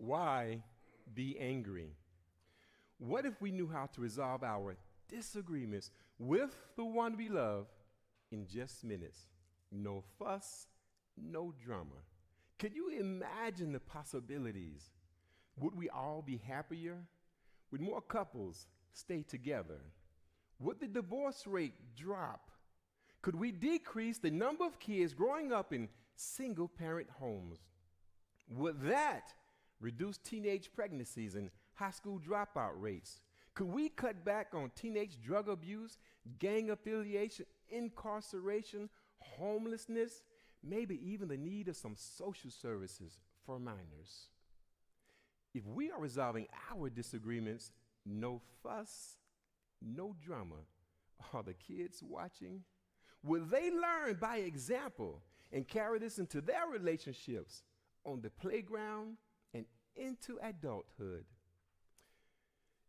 Why be angry? What if we knew how to resolve our disagreements with the one we love in just minutes? No fuss, no drama. Could you imagine the possibilities? Would we all be happier? Would more couples stay together? Would the divorce rate drop? Could we decrease the number of kids growing up in single parent homes? Would that reduce teenage pregnancies and high school dropout rates? Could we cut back on teenage drug abuse, gang affiliation, incarceration, homelessness, maybe even the need of some social services for minors? If we are resolving our disagreements, no fuss, no drama, are the kids watching? Will they learn by example and carry this into their relationships on the playground and into adulthood?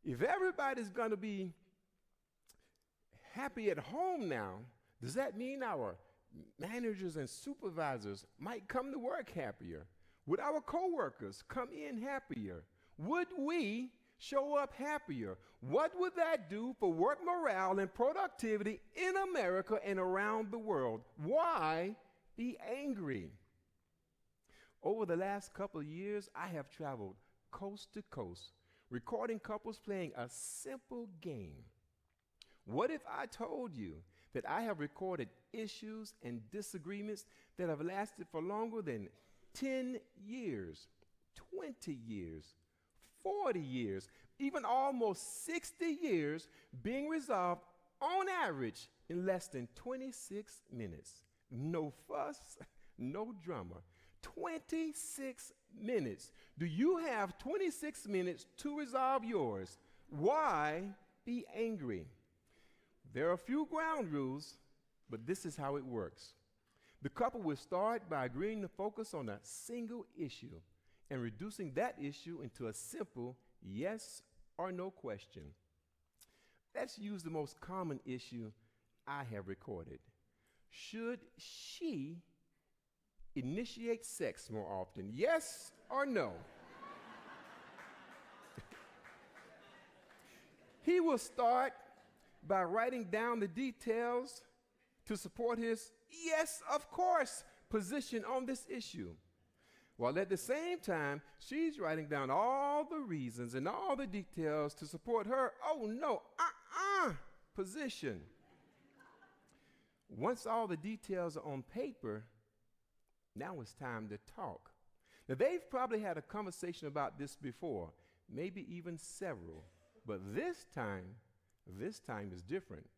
If everybody's going to be happy at home now, does that mean our managers and supervisors might come to work happier? Would our coworkers come in happier? Would we show up happier? What would that do for work morale and productivity in America and around the world? Why be angry? Over the last couple of years, I have traveled coast to coast, recording couples playing a simple game. What if I told you that I have recorded issues and disagreements that have lasted for longer than 10 years, 20 years, 40 years, even almost 60 years, being resolved on average in less than 26 minutes? No fuss, no drama. 26 minutes. Do you have 26 minutes to resolve yours? Why be angry? There are a few ground rules, but this is how it works. The couple will start by agreeing to focus on a single issue and reducing that issue into a simple yes or no question. Let's use the most common issue I have recorded. Should she initiate sex more often? Yes or no? He will start by writing down the details to support his yes, of course, position on this issue. While at the same time, she's writing down all the reasons and all the details to support her, oh no, position. Once all the details are on paper, now it's time to talk. Now, they've probably had a conversation about this before, maybe even several, but this time is different.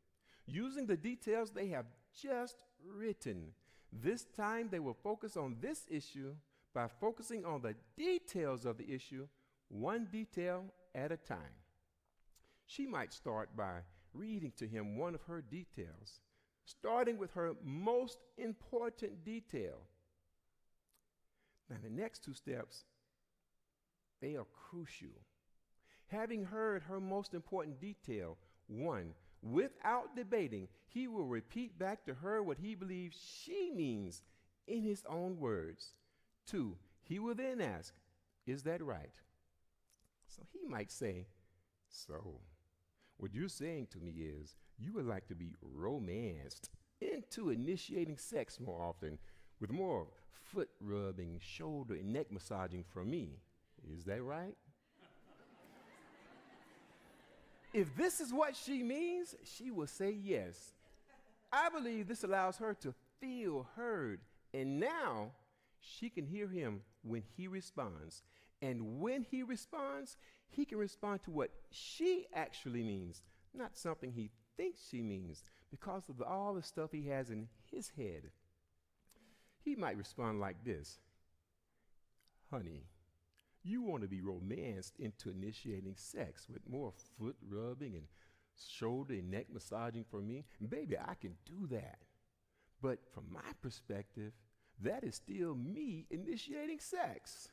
Using the details they have just written, this time they will focus on this issue by focusing on the details of the issue, one detail at a time. She might start by reading to him one of her details, starting with her most important detail. Now, the next two steps, they are crucial. Having heard her most important detail, one, without debating, he will repeat back to her what he believes she means in his own words. Two, he will then ask, is that right? So he might say, so what you're saying to me is you would like to be romanced into initiating sex more often with more foot rubbing, shoulder and neck massaging from me. Is that right? If this is what she means, she will say yes. I believe this allows her to feel heard, and now she can hear him when he responds. And when he responds, he can respond to what she actually means, not something he thinks she means, because of all the stuff he has in his head. He might respond like this: honey, you want to be romanced into initiating sex with more foot rubbing and shoulder and neck massaging from me? Baby, I can do that. But from my perspective, that is still me initiating sex.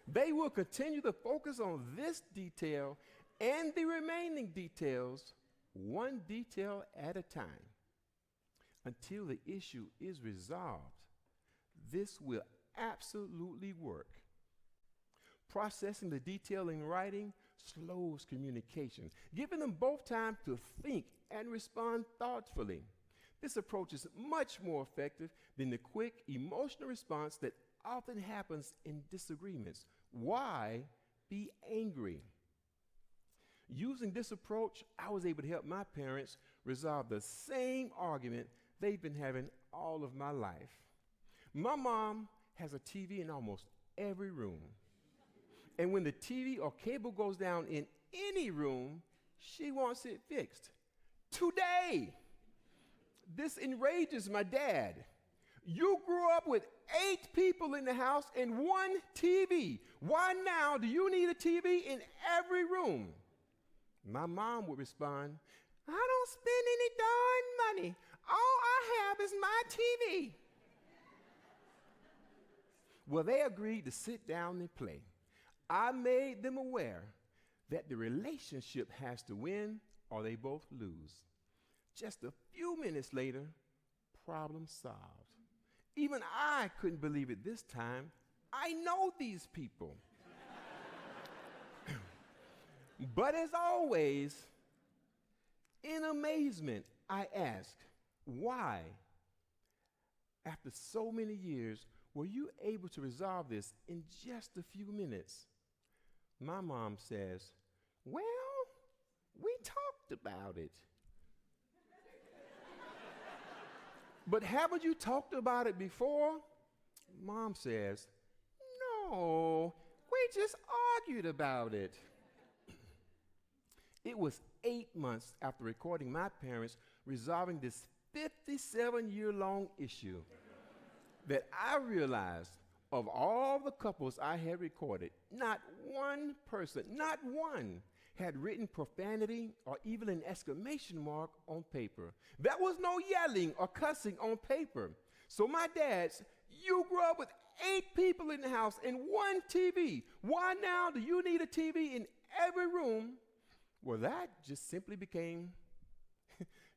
They will continue to focus on this detail and the remaining details, one detail at a time. until the issue is resolved. This will absolutely work. Processing the detail in writing slows communication, giving them both time to think and respond thoughtfully. This approach is much more effective than the quick emotional response that often happens in disagreements. Why be angry? Using this approach, I was able to help my parents resolve the same argument they've been having all of my life. My mom has a TV in almost every room. And when the TV or cable goes down in any room, she wants it fixed. Today, this enrages my dad. You grew up with 8 people in the house and 1 TV. Why now do you need a TV in every room? My mom would respond, I don't spend any darn money. All I have is my TV. Well, they agreed to sit down and play. I made them aware that the relationship has to win or they both lose. Just a few minutes later, problem solved. Even I couldn't believe it this time. I know these people. But as always, in amazement, I ask, why, after so many years, were you able to resolve this in just a few minutes? My mom says, well, we talked about it. But haven't you talked about it before? Mom says, no, we just argued about it. It was 8 months after recording my parents resolving this 57-year-long issue that I realized of all the couples I had recorded, not one person, not one, had written profanity or even an exclamation mark on paper. There was no yelling or cussing on paper. So my dad said, you grew up with 8 people in the house and 1 TV. Why now do you need a TV in every room? Well, that just simply became,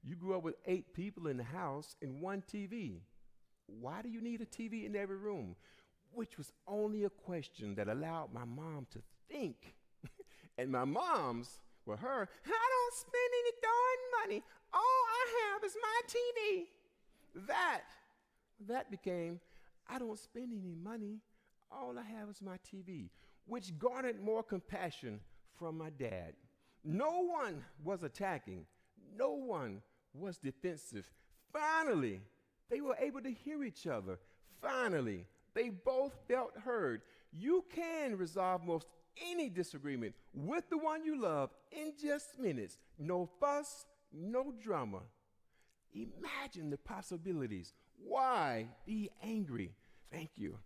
you grew up with 8 people in the house and 1 TV. Why do you need a TV in every room? Which was only a question that allowed my mom to think. And my mom's, well, her, I don't spend any darn money. All I have is my TV. That became, I don't spend any money. All I have is my TV, which garnered more compassion from my dad. No one was attacking. No one was defensive. Finally, they were able to hear each other. Finally, they both felt heard. You can resolve most any disagreement with the one you love in just minutes. No fuss, no drama. Imagine the possibilities. Why be angry? Thank you.